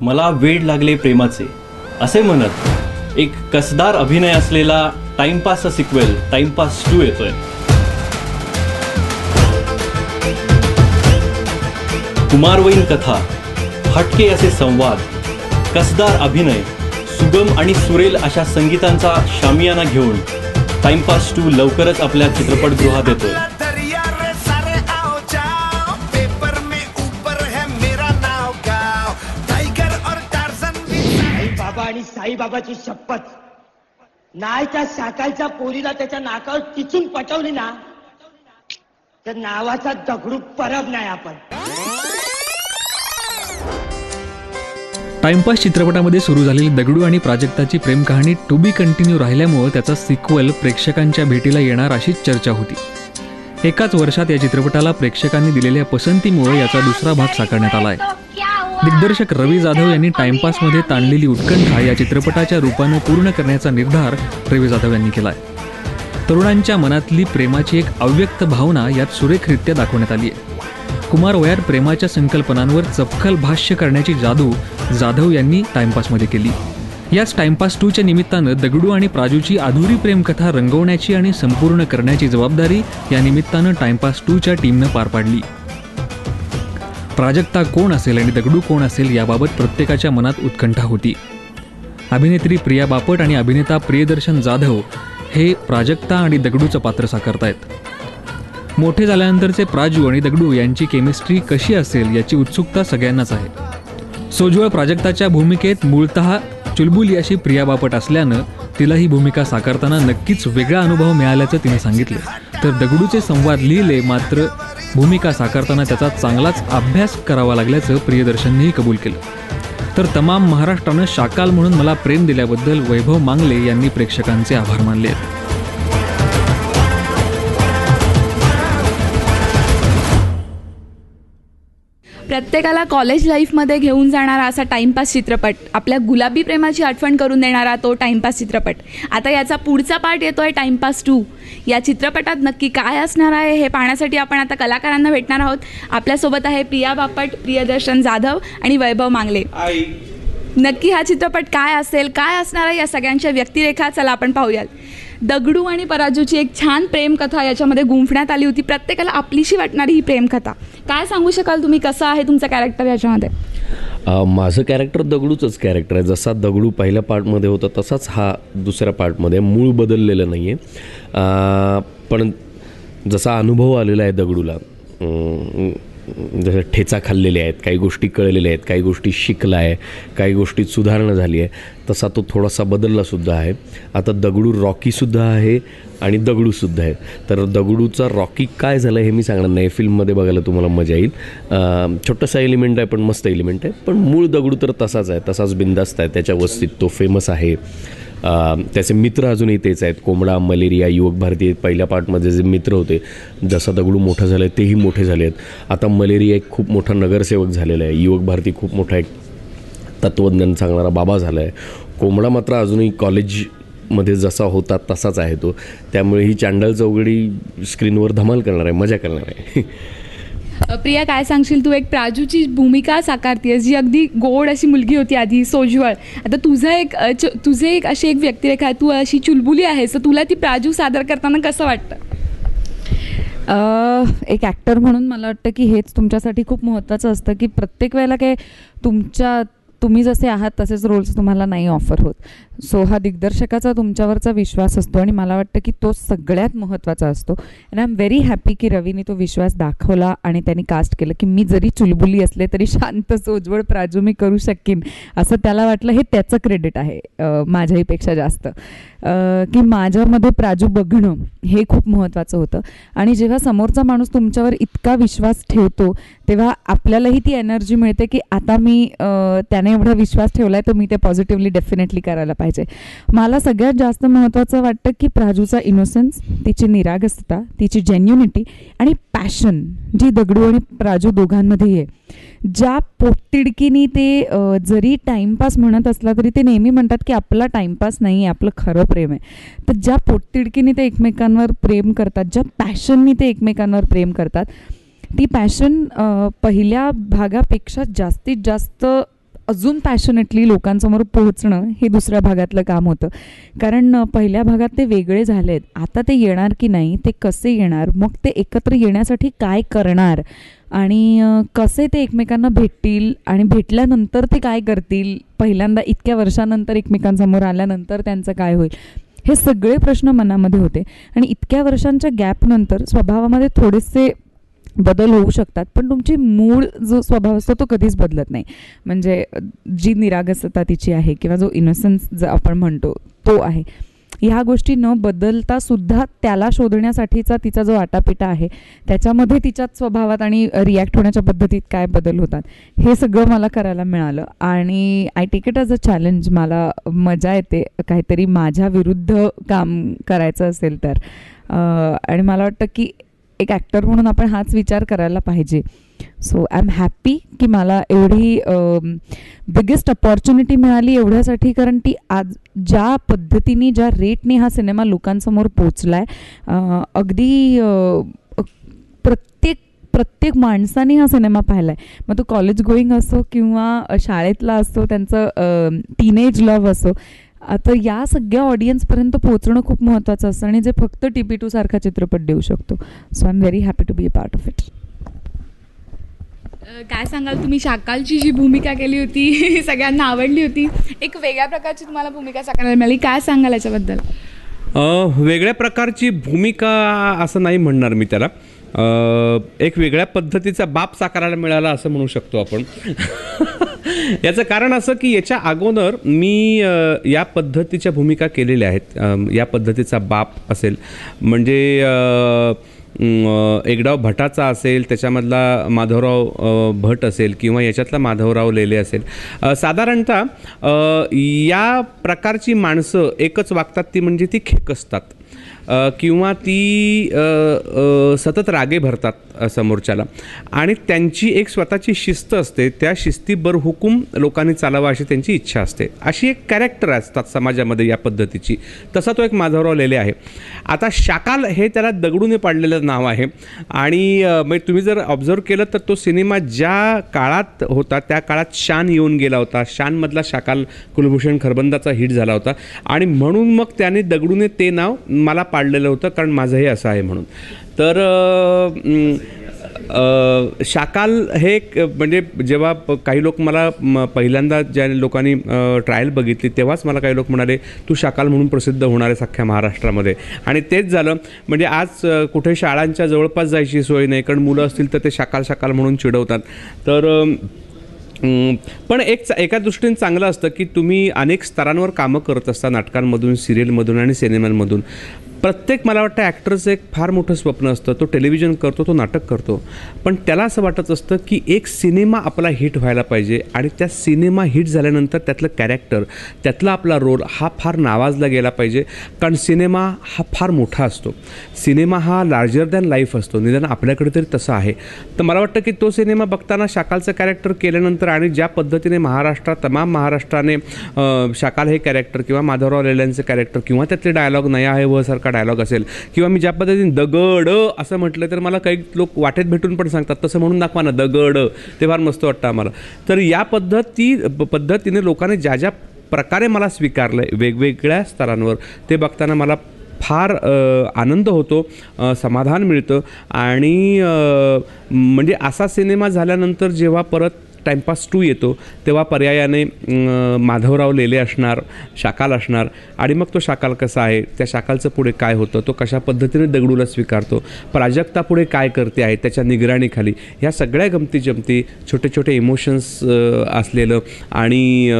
मला वेड लागले प्रेमाचे असे म्हणत एक कसदार अभिनय असलेला टाइमपासचा सिक्वेल टाइमपास 2 येतोय. कुमारवयीन कथा, हटके असे संवाद, कसदार अभिनय, सुगम आणि सुरेल अशा संगीतांचा शामियाना घेऊन टाइमपास 2 लवकरच आपल्या चित्रपटगृहात येतोय. आणि साईबाबाची शपथ, नाही त्या साकाळच्या पोरीला त्याच्या नाकावर टिचून पटवली ना तर नावाचा दगडू परब नाही आपण. टाइमपास चित्रपटामध्ये सुरू झालेली दगडू आणि प्राजक्ताची प्रेम कहाणी टू बी कंटिन्यू राहिल्यामुळे त्याचा सिक्वल प्रेक्षकांच्या भेटीला येणार अशीच चर्चा होती. एकाच वर्षात या चित्रपटाला प्रेक्षकांनी दिलेल्या पसंतीमुळे याचा दुसरा भाग साकारण्यात आला आहे. दिग्दर्शक रवी जाधव यांनी टाइमपासमध्ये ताणलेली उत्कंठा या चित्रपटाच्या रूपानं पूर्ण करण्याचा निर्धार रवी जाधव यांनी केला आहे. तरुणांच्या मनातली प्रेमाची एक अव्यक्त भावना यात सुरेखरित्या दाखवण्यात आली आहे. कुमार वयात प्रेमाच्या संकल्पनांवर चपखल भाष्य करण्याची जादू जाधव यांनी टाइमपासमध्ये केली. याच टाइमपास 2च्या निमित्तानं दगडू आणि प्राजूची अधुरी प्रेमकथा रंगवण्याची आणि संपूर्ण करण्याची जबाबदारी या निमित्तानं टाइमपास 2च्या टीमनं पार पाडली. प्राजक्ता कोण असेल आणि दगडू कोण असेल याबाबत प्रत्येकाच्या मनात उत्कंठा होती. अभिनेत्री प्रिया बापट आणि अभिनेता प्रियदर्शन जाधव हे प्राजक्ता आणि दगडूचं पात्र साकारतायत. मोठे झाल्यानंतरचे प्राजू आणि दगडू यांची केमिस्ट्री कशी असेल याची उत्सुकता सगळ्यांनाच आहे. सोज्वळ प्राजक्ताच्या भूमिकेत मूळतः चुलबुली अशी प्रिया बापट असल्यानं तिला ही भूमिका साकारताना नक्कीच वेगळा अनुभव मिळाल्याचं तिने सांगितलं. तर दगडूचे संवाद लिहिले मात्र भूमिका साकारताना त्याचा चांगलाच अभ्यास करावा लागल्याचं प्रियदर्शननेही कबूल केलं. तर तमाम महाराष्ट्रानं शाकाल म्हणून मला प्रेम दिल्याबद्दल वैभव मांगले यांनी प्रेक्षकांचे आभार मानले आहेत. प्रत्येकाला कॉलेज लाईफमध्ये घेऊन जाणारा असा टाइमपास चित्रपट, आपल्या गुलाबी प्रेमाची आठवण करून देणारा तो टाइमपास चित्रपट. आता याचा पुढचा पार्ट येतोय टाइमपास 2. या चित्रपटात नक्की काय असणार आहे हे पाहण्यासाठी आपण आता कलाकारांना भेटणार आहोत. आपल्यासोबत आहे प्रिया बापट, प्रियदर्शन जाधव आणि वैभव मांगले. नक्की हा चित्रपट काय असेल, काय असणार आहे, या सगळ्यांच्या व्यक्तिरेखा चला आपण पाहूयात. दगडू आणि पराजूची एक छान प्रेमकथा याच्यामध्ये गुंफण्यात आली होती. प्रत्येकाला आपलीशी वाटणारी ही प्रेमकथा. काय सांगू शकाल तुम्ही, कसं आहे तुमचं कॅरेक्टर याच्यामध्ये? माझं कॅरेक्टर दगडूचंच कॅरेक्टर आहे. जसा दगडू पहिल्या पार्टमध्ये होता तसाच हा दुसऱ्या पार्टमध्ये. मूळ बदललेलं नाही आहे, पण जसा अनुभव आलेला आहे दगडूला, जसं ठेचा खाल्लेले आहेत, काही गोष्टी कळलेल्या आहेत, काही गोष्टी शिकला आहे, काही गोष्टीत सुधारणा झाली आहे, तसा तो थोडासा बदललासुद्धा आहे. आता दगडू रॉकीसुद्धा आहे आणि दगडूसुद्धा आहे. तर दगडूचा रॉकी काय झालं हे मी सांगणार नाही, फिल्ममध्ये बघायला तुम्हाला मजा येईल. छोटासा एलिमेंट आहे पण मस्त एलिमेंट आहे. पण मूळ दगडू तर तसाच आहे, तसाच बिंदास्त आहे. त्याच्या वस्तीत तो फेमस आहे. त्याचे मित्र अजूनही तेच आहेत. कोंबडा, मलेरिया, युवक भारती पहिल्या पार्टमध्ये जे मित्र होते, जसा दगडू मोठा झाला आहे तेही मोठे झाले आहेत. आता मलेरिया एक खूप मोठा नगरसेवक झालेला आहे. युवक भारती खूप मोठा एक तत्त्वज्ञान सांगणारा बाबा झाला आहे. कोंबडा मात्र अजूनही कॉलेजमध्ये जसा होता तसाच आहे तो. त्यामुळे ही चांडळ चौघडी स्क्रीनवर धमाल करणार आहे, मजा करणार आहे. प्रिया, काय सांगशील तू? एक प्राजूची भूमिका साकारतेस जी अगदी गोड अशी मुलगी होती आधी, सोज्वळ. आता तुझे एक अशी एक व्यक्तिरेखा आहे, तू अशी चुलबुली आहेस, तर तुला ती प्राजू सादर करताना कसं वाटतं? एक ॲक्टर म्हणून मला वाटतं की हेच तुमच्यासाठी खूप महत्त्वाचं असतं की प्रत्येक वेळेला काय तुम्ही जसे आहात तसेच रोल्स तुम्हाला नाही ऑफर होत. सो हा दिग्दर्शकाचा तुमच्यावरचा विश्वास असतो आणि मला वाटतं की तो सगळ्यात महत्त्वाचा असतो. And I am very happy की रवीने तो विश्वास दाखवला आणि त्यांनी कास्ट केलं की मी जरी चुलबुली असले तरी शांत सोज्वळ प्राजू मी करू शकेन असं त्याला वाटलं. हे त्याचं क्रेडिट आहे माझ्याहीपेक्षा जास्त. की माझ्यामध्ये प्राजू बघणं हे खूप महत्त्वाचं होतं. आणि जेव्हा समोरचा माणूस तुमच्यावर इतका विश्वास ठेवतो तेव्हा आपल्यालाही ती एनर्जी मिळते की आता मी त्याने एवढा विश्वास ठेवला आहे तर मी ते पॉझिटिव्हली डेफिनेटली करायला पाहिजे. मला सगळ्यात जास्त महत्त्वाचं वाटतं की प्राजूचा इनोसन्स, तिची निरागसता, तिची जेन्युनिटी आणि पॅशन जी दगडू आणि प्राजू दोघांमध्ये आहे. ज्या पोटतिडकीनी ते जरी टाईमपास म्हणत असला तरी ते नेहमी म्हणतात की आपला टाईमपास नाही आहे, आपलं खरं प्रेम आहे. तर ज्या पोटतिडकीनी ते एकमेकांवर प्रेम करतात, ज्या पॅशननी ते एकमेकांवर प्रेम करतात, ती पॅशन पहिल्या भागापेक्षा जास्तीत जास्त अजून पॅशनेटली लोकांसमोर पोहोचणं हे दुसऱ्या भागातलं काम होतं. कारण पहिल्या भागात ते वेगळे झालेत, आता ते येणार की नाही, ते कसे येणार, मग ते एकत्र येण्यासाठी काय करणार आणि कसे ते एकमेकांना भेटतील आणि भेटल्यानंतर ते काय करतील, पहिल्यांदा इतक्या वर्षानंतर एकमेकांसमोर आल्यानंतर त्यांचं काय होईल, हे सगळे प्रश्न मनामध्ये होते. आणि इतक्या वर्षांच्या गॅपनंतर स्वभावामध्ये थोडेसे बदल होऊ शकतात, पण तुमची मूळ जो स्वभाव असतो तो कधीच बदलत नाही. म्हणजे जी निरागसता तिची आहे किंवा जो इनोसन्स जो आपण म्हणतो तो आहे, ह्या गोष्टी न बदलता सुद्धा त्याला शोधण्यासाठीचा तिचा जो आटापिटा आहे त्याच्यामध्ये तिच्याच स्वभावात आणि रिॲक्ट होण्याच्या पद्धतीत काय बदल होतात हे सगळं मला करायला मिळालं. आणि I take it as a challenge. मला मजा येते काहीतरी माझ्या विरुद्ध काम करायचं असेल तर. आणि मला वाटतं की एक ॲक्टर म्हणून आपण हाच विचार करायला पाहिजे. सो आय एम हॅपी की मला एवढी बिगेस्ट अपॉर्च्युनिटी मिळाली एवढ्यासाठी, कारण ती आज ज्या पद्धतीने ज्या रेटने हा सिनेमा लोकांसमोर पोचला आहे, अगदी प्रत्येक माणसाने हा सिनेमा पाहिला आहे. मग तो कॉलेज गोईंग असो किंवा शाळेतला असो, त्यांचं टीनेज लव्ह असो, आता या सगळ्या ऑडियन्सपर्यंत पोहोचणं खूप महत्त्वाचं असतं आणि जे फक्त TP2 सारखा चित्रपट देऊ शकतो. So I am very happy to be a part of it. काय सांगाल तुम्ही, शाकालची जी भूमिका केली होती सगळ्यांना आवडली होती, एक वेगळ्या प्रकारची तुम्हाला भूमिका साकारायला मिळाली, काय सांगाल याच्याबद्दल? वेगळ्या प्रकारची भूमिका असं नाही म्हणणार मी त्याला, एक वेगळ्या पद्धतीचा बाप साकारायला मिळाला असं म्हणू शकतो आपण. याचं कारण असं की याच्या अगोदर मी या पद्धतीच्या भूमिका केलेल्या आहेत. या पद्धतीचा बाप असेल म्हणजे एकडाव भटाचा असेल, त्याच्यामधला माधवराव भट असेल किंवा याच्यातला माधवराव लेले असेल. साधारणतः या प्रकारची माणसं एकच वागतात, ती म्हणजे ती खेकसतात किंवा ती सतत रागे भरतात समोरच्याला आणि त्यांची एक स्वतःची शिस्त असते. त्या शिस्तीबर हुकूम लोकांनी चालावा अशी त्यांची इच्छा असते. अशी एक कॅरेक्टर असतात समाजामध्ये या पद्धतीची. तसा तो एक माधवराव लेले आहे. आता शाकाल हे त्याला दगडूने पाडलेलं नाव आहे आणि मग तुम्ही जर ऑब्झर्व केलं तर तो सिनेमा ज्या काळात होता त्या काळात शान येऊन गेला होता. शानमधला शाकाल कुलभूषण खरबंदाचा हिट झाला होता आणि म्हणून मग त्याने दगडूने ते नाव मला पाडलेलं होतं, कारण माझं हे असं आहे म्हणून. तर शाकाल हे म्हणजे जेव्हा काही लोक मला पहिल्यांदा ज्या लोकांनी ट्रायल बघितली तेव्हाच मला काही लोक म्हणाले तू शाकाल म्हणून प्रसिद्ध होणार आहेस अख्ख्या महाराष्ट्रामध्ये. आणि तेच झालं. म्हणजे आज कुठे शाळांच्या जवळपास जायची सोय नाही, कारण मुलं असतील तर ते शाकाल शाकाल म्हणून चिडवतात. तर पण एका दृष्टीने चांगलं असतं की तुम्ही अनेक स्तरांवर कामं करत असता, नाटकांमधून, सिरियलमधून आणि सिनेमांमधून. प्रत्येक मला वाटतं ॲक्टरचं एक फार मोठं स्वप्न असतं. तो टेलिव्हिजन करतो, तो नाटक करतो, पण त्याला असं वाटत असतं की एक सिनेमा आपला हिट व्हायला पाहिजे आणि त्या सिनेमा हिट झाल्यानंतर त्यातलं कॅरेक्टर, त्यातला आपला रोल हा फार नावाजला गेला पाहिजे. कारण सिनेमा हा फार मोठा असतो. सिनेमा हा लार्जर दॅन लाईफ असतो, निदान आपल्याकडे तरी तसं आहे. तर मला वाटतं की तो सिनेमा बघताना शाकालचं कॅरेक्टर केल्यानंतर आणि ज्या पद्धतीने तमाम महाराष्ट्राने शाकाल हे कॅरेक्टर किंवा माधवराव लेल्यांचं कॅरेक्टर किंवा त्यातले डायलॉग नया आहे व सारखा डायलॉग असेल किंवा मी ज्या पद्धतीने दगड असं म्हटलं तर मला काही लोक वाटेत भेटून पण सांगतात तसं म्हणून दाखवा ना दगड, ते फार मस्त वाटतं आम्हाला. तर या पद्धतीने लोकांनी ज्या ज्या प्रकारे मला स्वीकारलं आहे वेगवेगळ्या स्तरांवर, ते बघताना मला फार आनंद होतो, समाधान मिळतं. आणि म्हणजे असा सिनेमा झाल्यानंतर जेव्हा परत टाइमपास 2 येतो तेव्हा पर्यायाने माधवराव लेले असणार, शाकाल असणार आणि मग तो शाकाल कसा आहे, त्या शाकालचं पुढे काय होतं, तो कशा पद्धतीने दगडूला स्वीकारतो, प्राजक्ता पुढे काय करते आहे त्याच्या निगराणीखाली, ह्या सगळ्या गमती जमती, छोटे छोटे इमोशन्स असलेलं आणि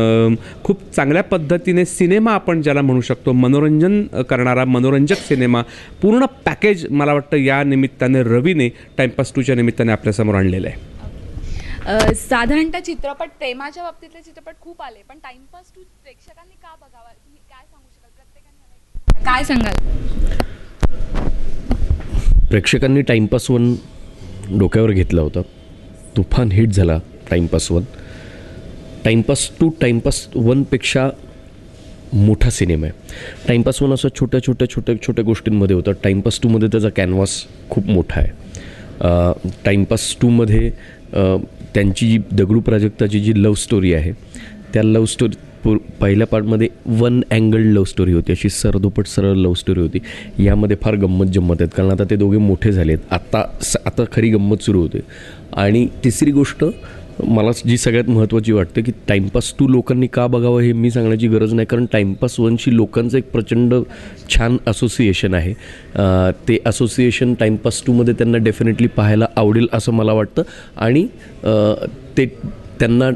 खूप चांगल्या पद्धतीने सिनेमा आपण ज्याला म्हणू शकतो मनोरंजन करणारा मनोरंजक सिनेमा, पूर्ण पॅकेज मला वाटतं या निमित्ताने रवीने टाइमपास 2च्या निमित्ताने आपल्यासमोर आणलेलं आहे. साधारणतः चित्रपट, प्रेमाच्या बाबतीतले चित्रपट खूप आले, पण टाइमपास 2 प्रेक्षकांनी का बघावा, तुम्ही काय सांगू शकाल? प्रत्येकाने काय सांगाल? प्रेक्षकांनी टाइमपास 1 डोक्यावर घेतला होता, तुफान हिट झाला टाइमपास 1. टाइमपास 2 टाइमपास 1पेक्षा मोठा सिनेमा आहे. टाइमपास 1 असं छोट्या गोष्टींमध्ये होतं. टाइमपास 2मध्ये त्याचा कॅनव्हास खूप मोठा आहे. टाइमपास 2मध्ये त्यांची जी दगडू प्राजक्ताची जी लव्ह स्टोरी आहे त्या लव्ह स्टोरी पहिल्या पार्टमध्ये 1 अँगल लव्ह स्टोरी होती, अशी सरदोपट सरळ लव्ह स्टोरी होती. यामध्ये फार गंमत जम्मत आहेत कारण आता ते दोघे मोठे झाले आहेत. आता खरी गंमत सुरू होते. आणि तिसरी गोष्ट मला जी सगळ्यात महत्त्वाची वाटते की टाईमपास 2 लोकांनी का बघावं हे मी सांगण्याची गरज नाही, कारण टाईमपास 1शी लोकांचं एक प्रचंड छान असोसिएशन आहे. ते असोसिएशन टाईमपास 2मध्ये त्यांना डेफिनेटली पाहायला आवडेल असं मला वाटतं. आणि ते त्यांना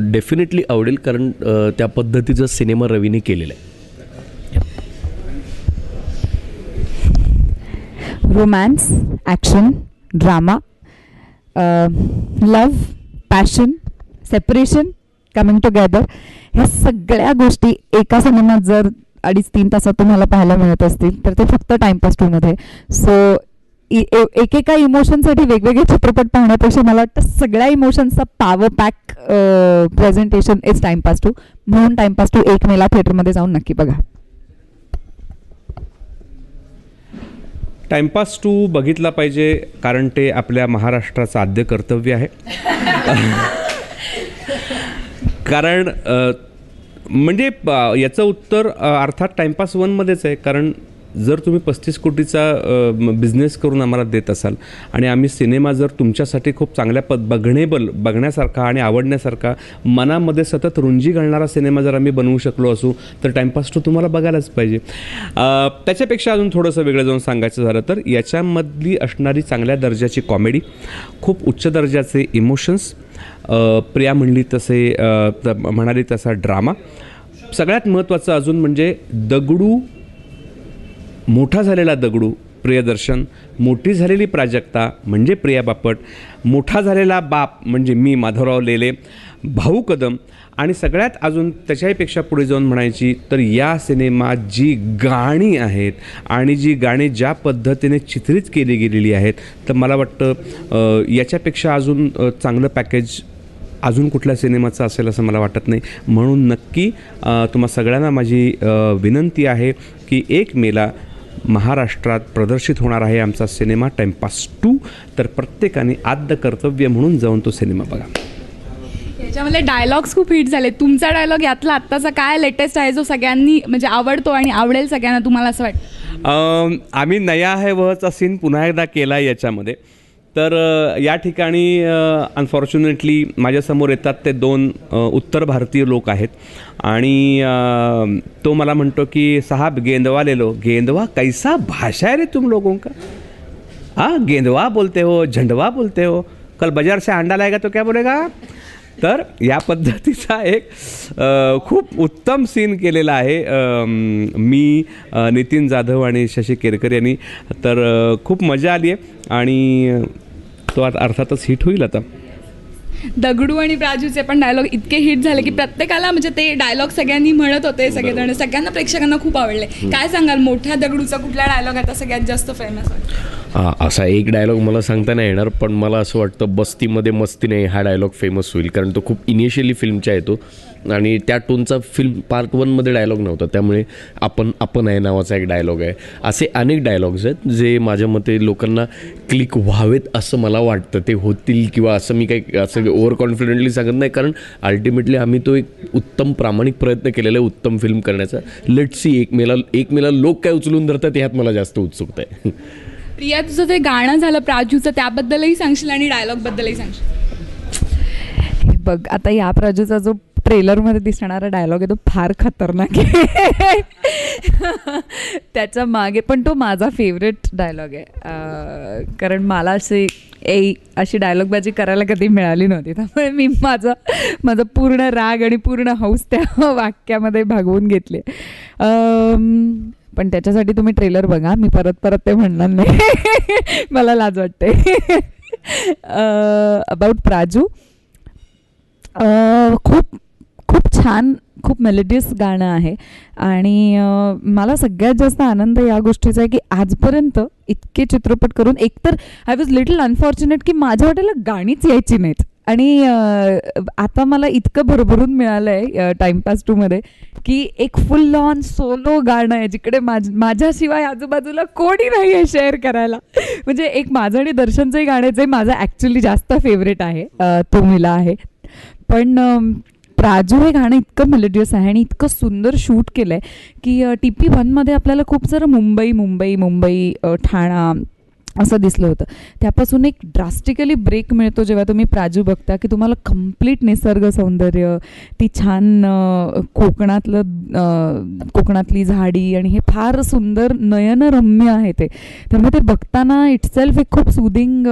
डेफिनेटली आवडेल कारण त्या पद्धतीचा सिनेमा रवीने केलेला आहे. Romance, action, drama, love, passion, separation, coming together, ह्या सगळ्या गोष्टी एका सिनेमात जर 2.5-3 तासात तुम्हाला पाहायला मिळत असतील तर ते फक्त टाईमपास 2मध्ये. सो एकेका इमोशनसाठी वेगवेगळे चित्रपट पाहण्यापेक्षा मला वाटतं सगळ्या इमोशन्सचा power pack presentation is Timepass 2. म्हणून टाईमपास 2 1 मेला थिएटरमध्ये जाऊन नक्की बघा. टाईमपास 2 बघितला पाहिजे कारण ते आपल्या महाराष्ट्राचं आद्य कर्तव्य आहे. कारण म्हणजे याचं उत्तर अर्थात टाईमपास 1मध्येच आहे. कारण जर तुम्ही 35 कोटीचा बिझनेस करून आम्हाला देत असाल आणि आम्ही सिनेमा जर तुमच्यासाठी खूप चांगल्या बघण्यासारखा आणि आवडण्यासारखा मनामध्ये सतत रुंजी घालणारा सिनेमा जर आम्ही बनवू शकलो असू तर टाईमपास 2 तुम्हाला बघायलाच पाहिजे. त्याच्यापेक्षा अजून थोडंसं वेगळं जाऊन सांगायचं झालं तर याच्यामधली असणारी चांगल्या दर्जाची कॉमेडी, खूप उच्च दर्जाचे इमोशन्स, प्रिया म्हणाली तसा ड्रामा, सगळ्यात महत्त्वाचं अजून म्हणजे दगडू, मोठा झालेला दगडू प्रियदर्शन, मोठी झालेली प्राजक्ता म्हणजे प्रिया बापट, मोठा झालेला बाप म्हणजे मी माधवराव लेले, भाऊ कदम, आणि सगळ्यात अजून त्याच्याहीपेक्षा पुढे जाऊन म्हणायची तर या सिनेमात जी गाणी आहेत आणि जी गाणी ज्या पद्धतीने चित्रित केली गेलेली आहेत तर मला वाटतं याच्यापेक्षा अजून चांगलं पॅकेज अजून कुठल्या सिनेमाचं असेल असं मला वाटत नाही. म्हणून नक्की तुम्हा सगळ्यांना माझी विनंती आहे की 1 मेला महाराष्ट्रात प्रदर्शित होणार आहे आमचा सिनेमा टाईमपास 2. तर प्रत्येकाने आद्य कर्तव्य म्हणून जाऊन तो सिनेमा बघा. याच्यामध्ये डायलॉग्स खूप हिट झाले. तुमचा डायलॉग यातला आत्ताचा काय लेटेस्ट आहे जो सगळ्यांनी म्हणजे आवडतो आणि आवडेल सगळ्यांना तुम्हाला असं वाटतं? आम्ही नया है वहचा सीन पुन्हा एकदा केला आहे याच्यामध्ये. तर या ठिकाणी अनफॉर्च्युनेटली माझ्यासमोर येतात ते 2 उत्तर भारतीय लोक आहेत आणि तो मला म्हणतो की साहब गेंदवा ले लो. गेंदवा कैसा भाषा है रे तुम लोगों का? हाँ, गेंदवा बोलते हो, झंडवा बोलते हो, कल बाजार से अंडा लाएगा तो क्या बोलेगा? तर या पद्धतीचा एक खूप उत्तम सीन केलेला आहे मी, नितीन जाधव आणि शशी केरकर यांनी. तर खूप मजा आली आहे आणि तो अर्थातच हिट होईल. आता दगडू आणि प्राजूचे पण डायलॉग इतके हिट झाले की प्रत्येकाला म्हणजे ते डायलॉग सगळ्यांनी म्हणत होते, सगळेजण, सगळ्यांना प्रेक्षकांना खूप आवडले. काय सांगाल मोठ्या दगडूचा कुठला डायलॉग आता सगळ्यात जास्त फेमस आहे? असा एक डायलॉग मला सांगता नाही येणार पण मला असं वाटतं बस्तीमध्ये मस्ती नाही हा डायलॉग फेमस होईल कारण तो खूप इनिशियली फिल्मचा येतो आणि त्या टोनचा फिल्म पार्ट 1मध्ये डायलॉग नव्हता. त्यामुळे आपण आहे नावाचा एक डायलॉग आहे. असे अनेक डायलॉग्स आहेत जे माझ्या मते लोकांना क्लिक व्हावेत असं मला वाटतं. ते होतील किंवा असं मी काही असं ओव्हर कॉन्फिडेंटली सांगत नाही कारण अल्टिमेटली आम्ही तो एक उत्तम प्रामाणिक प्रयत्न केलेला आहे उत्तम फिल्म करण्याचा. लेट्स सी 1 मेला लोक काय उचलून धरतात ह्यात मला जास्त उत्सुकता आहे. प्रिया, तुझं ते गाणं झालं प्राजूचं त्याबद्दलही सांगशील आणि डायलॉगबद्दलही सांगशील? बघ आता या प्राजूचा जो ट्रेलरमध्ये दिसणारा डायलॉग आहे तो फार खतरनाक आहे. त्याच्या मागे पण तो माझा फेवरेट डायलॉग आहे कारण मला अशी डायलॉगबाजी करायला कधी मिळाली नव्हती. त्यामुळे मी माझा पूर्ण राग आणि पूर्ण हौस त्या वाक्यामध्ये भागवून घेतले. पण त्याच्यासाठी तुम्ही ट्रेलर बघा, मी परत ते म्हणणार नाही. मला लाज वाटते. अबाउट प्राजू, खूप छान, खूप मेलोडियस गाणं आहे आणि मला सगळ्यात जास्त आनंद या गोष्टीचा आहे की आजपर्यंत इतके चित्रपट करून एकतर आय वॉज लिटल अनफॉर्च्युनेट की माझ्या वाट्याला गाणीच यायची नाहीत. आणि आता मला इतकं भरभरून मिळालं आहे टाईमपास 2मध्ये की एक फुल ऑन सोलो गाणं आहे जिकडे माझ्याशिवाय आजूबाजूला कोणी नाही आहे शेअर करायला. म्हणजे एक माझं आणि दर्शनचंही गाणं जे माझं ॲक्च्युली जास्त फेवरेट आहे तो मिला आहे. पण प्राजू हे गाणं इतकं मेलोडियस आहे आणि इतकं सुंदर शूट केलं आहे की TP1मध्ये आपल्याला खूप सारं मुंबई ठाणा असं दिसलं होतं. त्यापासून एक ड्रास्टिकली ब्रेक मिळतो जेव्हा तुम्ही प्राजू बघता की तुम्हाला कम्प्लीट निसर्ग सौंदर्य, ती छान कोकणातली झाडी आणि हे फार सुंदर नयनरम्य आहे ते. त्यामुळे ते बघताना इटसेल्फ एक खूप सुदिंग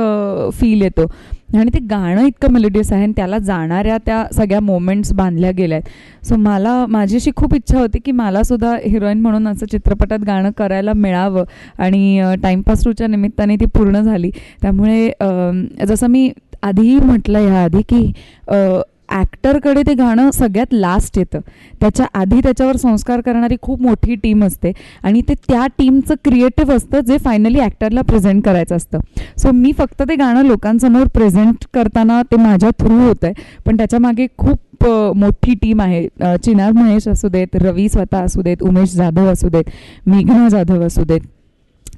फील येतो आणि ते गाणं इतकं मेलोडियस आहे आणि त्याला जाणाऱ्या त्या सगळ्या मोमेंट्स बांधल्या गेल्या आहेत. सो माझी अशी खूप इच्छा होती की मलासुद्धा हिरोईन म्हणून असं चित्रपटात गाणं करायला मिळावं आणि टाईमपास 2च्या निमित्ताने ती पूर्ण झाली. त्यामुळे जसं मी आधीही म्हटलं ह्याआधी की ॲक्टरकडे ते गाणं सगळ्यात लास्ट येतं. त्याच्या आधी त्याच्यावर संस्कार करणारी खूप मोठी टीम असते आणि ते त्या टीमचं क्रिएटिव्ह असतं जे फायनली ॲक्टरला प्रेझेंट करायचं असतं. सो मी फक्त ते गाणं लोकांसमोर प्रेझेंट करताना ते माझ्या थ्रू होतं आहे, पण त्याच्यामागे खूप मोठी टीम आहे. चिनार महेश असू देत, रवी स्वतः असू देत, उमेश जाधव असू देत, मेघना जाधव असू देत,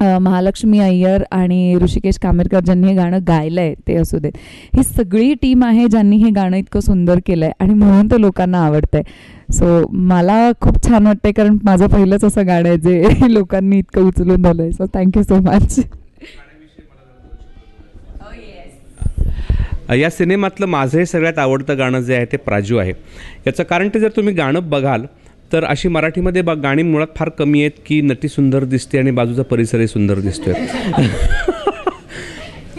महालक्ष्मी अय्यर आणि ऋषिकेश कामेरकर ज्यांनी हे गाणं गायलं आहे ते असू देत. ही सगळी टीम आहे ज्यांनी हे गाणं इतकं सुंदर केलं आहे आणि म्हणून ते लोकांना आवडतं आहे. सो मला खूप छान वाटतं कारण माझं पहिलंच असं गाणं आहे जे लोकांनी इतकं उचलून धरलं आहे. So thank you so much. या सिनेमातलं माझं हे सगळ्यात आवडतं गाणं जे आहे ते प्राजू आहे. याचं कारण ते जर तुम्ही गाणं बघाल तर अशी मराठीमध्ये गाणी मुळात फार कमी आहेत की नटी सुंदर दिसते आणि बाजूचा परिसरही सुंदर दिसतोय.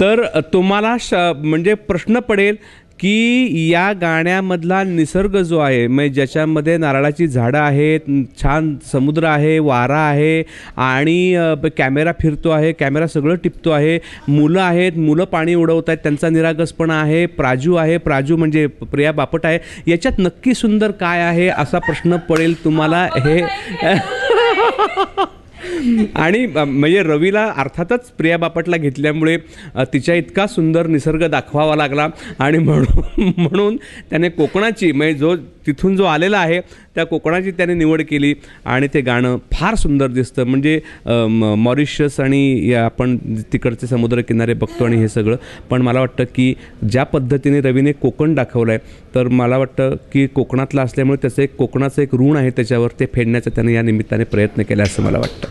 तर तुम्हाला म्हणजे प्रश्न पडेल की या गाण्यामधला निसर्ग जो आहे म्हणजे ज्याच्यामध्ये नारळाची झाडं आहेत, छान समुद्र आहे, वारा आहे आणि कॅमेरा फिरतो आहे, कॅमेरा सगळं टिपतो आहे, मुलं आहेत, मुलं पाणी उडवत आहेत, त्यांचा निरागसपणा आहे, प्राजू आहे, प्राजू म्हणजे प्रिया बापट आहे, याच्यात नक्की सुंदर काय आहे असा प्रश्न पडेल तुम्हाला. हे आणि म्हणजे रवीला अर्थातच प्रिया बापटला घेतल्यामुळे तिच्या इतका सुंदर निसर्ग दाखवावा लागला आणि म्हणून त्याने कोकणाची म्हणजे तिथून जो आलेला आहे त्या कोकणाची त्याने निवड केली आणि ते गाणं फार सुंदर दिसतं. म्हणजे मॉरिशस आणि आपण तिकडचे समुद्रकिनारे बघतो आणि हे सगळं, पण मला वाटतं की ज्या पद्धतीने रवीने कोकण दाखवलं आहे तर मला वाटतं की कोकणातला असल्यामुळे त्याचं एक कोकणाचं एक ऋण आहे त्याच्यावर, ते फेडण्याचा त्याने या निमित्ताने प्रयत्न केला असं मला वाटतं.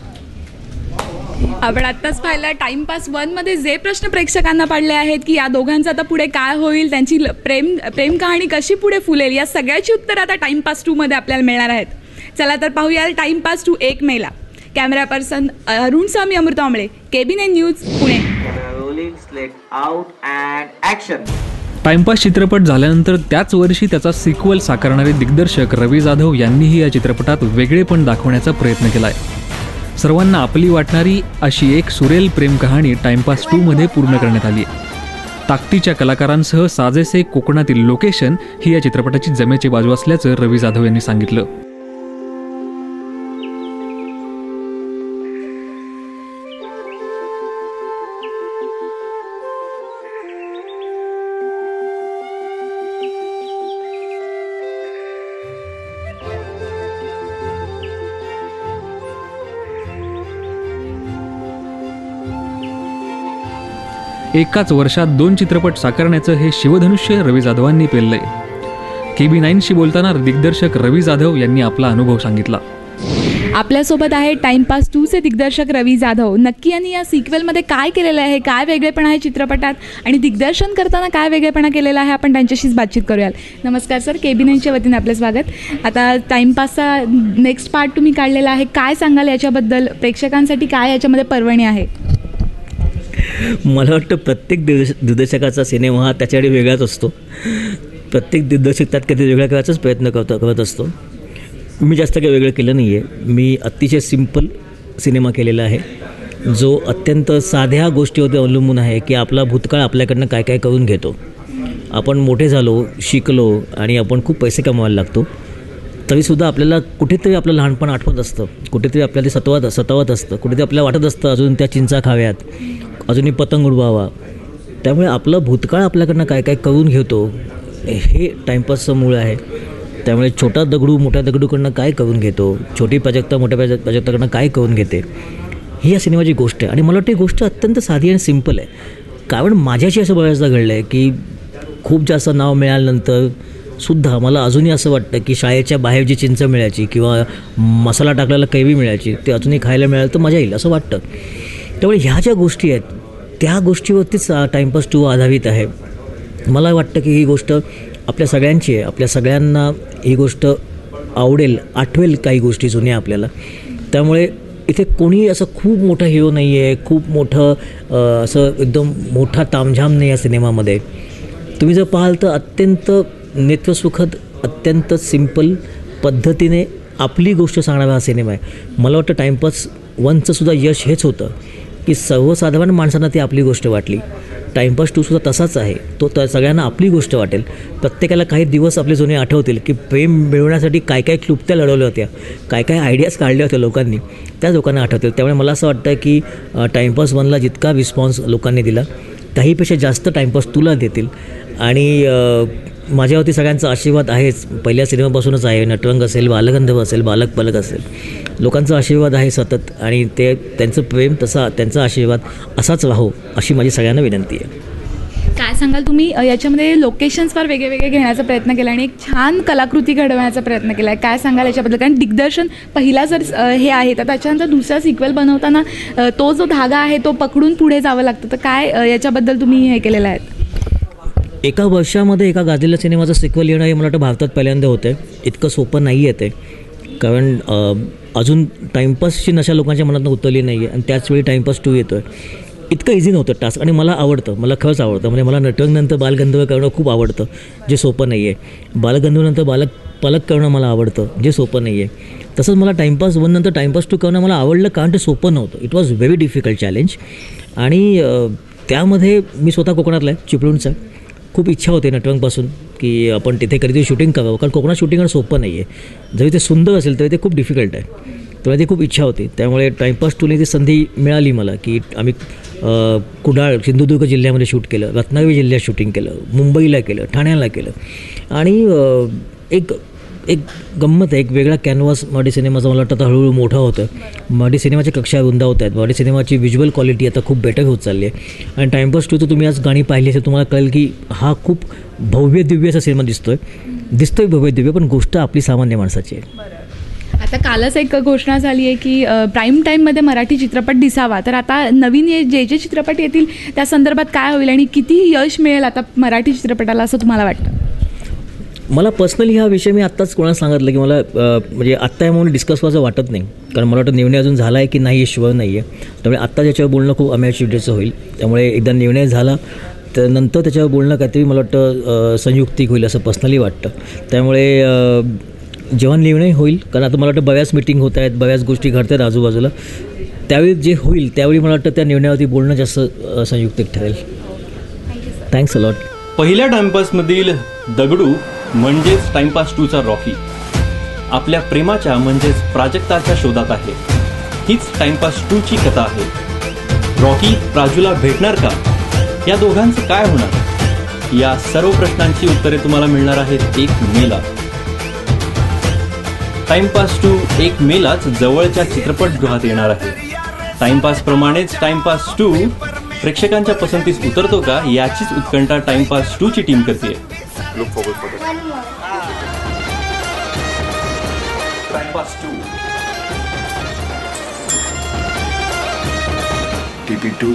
आपण आत्ताच पाहिलं टाइमपास 1मध्ये जे प्रश्न प्रेक्षकांना पडले आहेत की या दोघांचं आता पुढे काय होईल, त्यांची प्रेम कहाणी कशी पुढे फुलेल, या सगळ्याची उत्तर आता टाइमपास 2मध्ये आपल्याला मिळणार आहेत. चला तर पाहूया टाइमपास 2 1 मेला. Camera person Arun Swami, Amruta Ambale, KBN news, Pune. Timepass चित्रपट झाल्यानंतर त्याच वर्षी त्याचा सिक्वल साकारणारे दिग्दर्शक रवी जाधव यांनीही या चित्रपटात वेगळेपण दाखवण्याचा प्रयत्न केला आहे. सर्वांना आपली वाटणारी अशी एक सुरेल प्रेम कहाणी टाइमपास 2मध्ये पूर्ण करण्यात आली आहे. ताकदीच्या कलाकारांसह साजेसे कोकणातील लोकेशन ही या चित्रपटाची जमेची बाजू असल्याचं रवी जाधव यांनी सांगितलं. एकाच वर्षात 2 चित्रपट साकारण्याचं हे शिवधनुष्य रवी जाधवांनी पेललंय. KB9शी बोलताना दिग्दर्शक रवी जाधव यांनी आपला अनुभव सांगितला. आपल्यासोबत आहे टाइमपास 2चे दिग्दर्शक रवी जाधव. नक्की यांनी या सिक्वेलमध्ये काय केलेलं आहे, काय वेगळेपणा आहे चित्रपटात आणि दिग्दर्शन करताना काय वेगळेपणा केलेला आहे, आपण त्यांच्याशीच बातचीत करूयात. नमस्कार सर, KB9च्या वतीने आपलं स्वागत. आता टाइमपासचा नेक्स्ट पार्ट तुम्ही काढलेला आहे, काय सांगाल याच्याबद्दल? प्रेक्षकांसाठी काय याच्यामध्ये पर्वणी आहे? मला वाटतं प्रत्येक दिग्दर्शकाचा सिनेमा हा त्याच्याकडे वेगळाच असतो. प्रत्येक दिग्दर्शक त्यात काहीतरी वेगळा करायचाच प्रयत्न करत असतो. मी जास्त काही वेगळं केलं नाही आहे. मी अतिशय सिम्पल सिनेमा केलेला आहे जो अत्यंत साध्या गोष्टीवरती अवलंबून आहे की आपला भूतकाळ आपल्याकडनं काय काय करून घेतो. आपण मोठे झालो, शिकलो आणि आपण खूप पैसे कमवायला लागतो, तरीसुद्धा आपल्याला कुठेतरी आपलं लहानपण आठवत असतं, कुठेतरी आपल्याला सतावत असतं, कुठेतरी आपल्याला वाटत असतं अजून त्या चिंचा खाव्यात, अजूनही पतंग उडवावा. त्यामुळे आपलं भूतकाळ आपल्याकडनं काय काय करून घेतो हे टाईमपासचं मूळ आहे. त्यामुळे छोटा दगडू मोठ्या दगडूकडनं काय करून घेतो, छोटी प्राजक्ता मोठ्या प्राजक्ताकडनं काय करून घेते, ही या सिनेमाची गोष्ट आहे. आणि मला वाटतं ही गोष्ट अत्यंत साधी आणि सिम्पल आहे. कारण माझ्याशी असं बऱ्याचदा घडलं आहे की खूप जास्त नाव मिळाल्यानंतर सुद्धा मला अजूनही असं वाटतं की शाळेच्या बाहेर जी चिंच मिळायची किंवा मसाला टाकलेला कैवी मिळायची ते अजूनही खायला मिळालं तर मजा येईल असं वाटतं. त्यामुळे ह्या ज्या गोष्टी आहेत त्या गोष्टीवरतीच टाईमपास 2 आधारित आहे. मला वाटतं की ही गोष्ट आपल्या सगळ्यांची आहे. आपल्या सगळ्यांना ही गोष्ट आवडेल, आठवेल काही गोष्टी जुन्या आपल्याला. त्यामुळे इथे कोणी असं खूप मोठा हिरो नाही आहे, खूप मोठं असं एकदम मोठा तामझाम नाही या सिनेमामध्ये. तुम्ही जर पाहाल तर अत्यंत नेत्रसुखद, अत्यंत सिम्पल पद्धतीने आपली गोष्ट सांगणारा हा सिनेमा आहे. मला वाटतं टाईमपास 1चं सुद्धा यश हेच होतं की सर्वसाधारण माणसांना ती आपली गोष्ट वाटली. टाईमपास 2 सुद्धा तसाच आहे. तो सगळ्यांना आपली गोष्ट वाटेल. प्रत्येकाला काही दिवस आपले जुने आठवतील की प्रेम मिळवण्यासाठी काय काय क्लुप्त्या लढवल्या होत्या, काय काय आयडियाज काढल्या होत्या लोकांनी, त्या लोकांना आठवतील. त्यामुळे मला असं वाटतं की टाईमपास 1ला जितका रिस्पॉन्स लोकांनी दिला त्याहीपेक्षा जास्त टाईमपास 2ला देतील. आणि माझ्यावरती सगळ्यांचा आशीर्वाद आहेच, पहिल्या सिनेमापासूनच आहे. नटरंग असेल, बालगंधर्व असेल, बालक पलक असेल, लोकांचा आशीर्वाद आहे सतत. आणि ते त्यांचं प्रेम तसा, त्यांचा आशीर्वाद असाच राहो अशी माझी सगळ्यांना विनंती आहे. काय सांगाल तुम्ही याच्यामध्ये लोकेशन्स फार वेगळे वेगळे घेण्याचा प्रयत्न केला आणि एक छान कलाकृती घडवण्याचा प्रयत्न केला आहे. काय सांगाल याच्याबद्दल? कारण दिग्दर्शन पहिला जर हे आहे तर त्याच्यानंतर दुसरा सिक्वेल बनवताना तो जो धागा आहे तो पकडून पुढे जावं लागतं. तर काय याच्याबद्दल तुम्ही हे केलेलं आहे? एका वर्षामध्ये एका गाजलेल्या सिनेमाचं सिक्वेल येणं हे मला वाटतं भारतात पहिल्यांदा होतं आहे. इतकं सोपं नाही आहे ते. कारण अजून टाईमपासची नशा लोकांच्या मनातून उतरली नाही आहे आणि त्याचवेळी टाईमपास 2 येतो आहे. इतकं इझी नव्हतं टास्क. आणि मला आवडतं, मला खरंच आवडतं. म्हणजे मला नटरंगनंतर बालगंधर्व करणं खूप आवडतं, जे सोपं नाही आहे. बालगंधर्वनंतर बालक पलक करणं मला आवडतं, जे सोपं नाही आहे. तसंच मला टाईमपास 1 नंतर टाईमपास 2 करणं मला आवडलं कारण ते सोपं नव्हतं. It was very difficult challenge. आणि त्यामध्ये मी स्वतः कोकणातला आहे, चिपळूणचा. खूप इच्छा होते नटरंगपासून की आपण तिथे कधीतरी शूटिंग करावं, कारण कोकणात शूटिंग करणं सोपं नाही आहे. जरी ते सुंदर असेल तरी ते खूप डिफिकल्ट आहे. तेव्हा ती खूप इच्छा होती. त्यामुळे टाईमपास 2ने ती संधी मिळाली मला की आम्ही कुडाळ, सिंधुदुर्ग जिल्ह्यामध्ये शूट केलं, रत्नागिरी जिल्ह्यात शूटिंग केलं, मुंबईला केलं, ठाण्याला केलं. आणि एक गंमत आहे, एक वेगळा कॅनव्हास मराठी सिनेमाचा मला वाटतं आता हळूहळू मोठा होतं. मराठी सिनेमाच्या कक्षा रुंदावत आहेत. मराठी सिनेमाची व्हिज्युअल क्वालिटी आता खूप बेटर होत चालली आहे. आणि टाईमपास 2 तर तुम्ही आज गाणी पाहिली असेल, तुम्हाला कळेल की हा खूप भव्य दिव्य असा सिनेमा दिसतोय भव्य दिव्य, पण गोष्ट आपली सामान्य माणसाची आहे. आता कालच एक घोषणा झाली आहे की प्राईम टाईममध्ये मराठी चित्रपट दिसावा. तर आता नवीन जे चित्रपट येतील त्या संदर्भात काय होईल आणि किती यश मिळेल आता मराठी चित्रपटाला असं तुम्हाला वाटतं? मला पर्सनली हा विषय मी आत्ताच कोणाला सांगितलं की मला म्हणजे आत्ता या म्हणून डिस्कस व्हायचं वाटत नाही. कारण मला वाटतं निर्णय अजून झाला आहे की नाही हे शुअर नाही आहे. त्यामुळे आत्ता त्याच्यावर बोलणं खूप अमॅच्युरिटीचं होईल. त्यामुळे एकदा निर्णय झाला तर नंतर त्याच्यावर बोलणं काहीतरी मला वाटतं संयुक्तिक होईल असं पर्सनली वाटतं. त्यामुळे जेव्हा निर्णय होईल, कारण आता मला वाटतं बऱ्याच मीटिंग होत आहेत, बऱ्याच गोष्टी घडत आहेत आजूबाजूला, त्यावेळी जे होईल त्यावेळी मला वाटतं त्या निर्णयावरती बोलणं जास्त संयुक्तिक ठरेल. Thanks a lot. पहिल्या टाइमपासमधील दगडू म्हणजेच टाइमपास 2चा रॉकी आपल्या प्रेमाच्या म्हणजेच प्राजक्ताच्या शोधात आहे. हीच टाइमपास 2ची कथा आहे. रॉकी प्राजूला भेटणार का? या दोघांचं काय होणार? या सर्व प्रश्नांची उत्तरे तुम्हाला मिळणार आहेत 1 मेला. टाइमपास 2 1 मेलाच जवळच्या चित्रपटगृहात येणार आहे. टाइमपास प्रमाणेच टाइमपास 2 प्रेक्षकांच्या पसंतीस उतरतो का याचीच उत्कंठा टाइमपास 2ची टीम करते. Timepass 2 TP2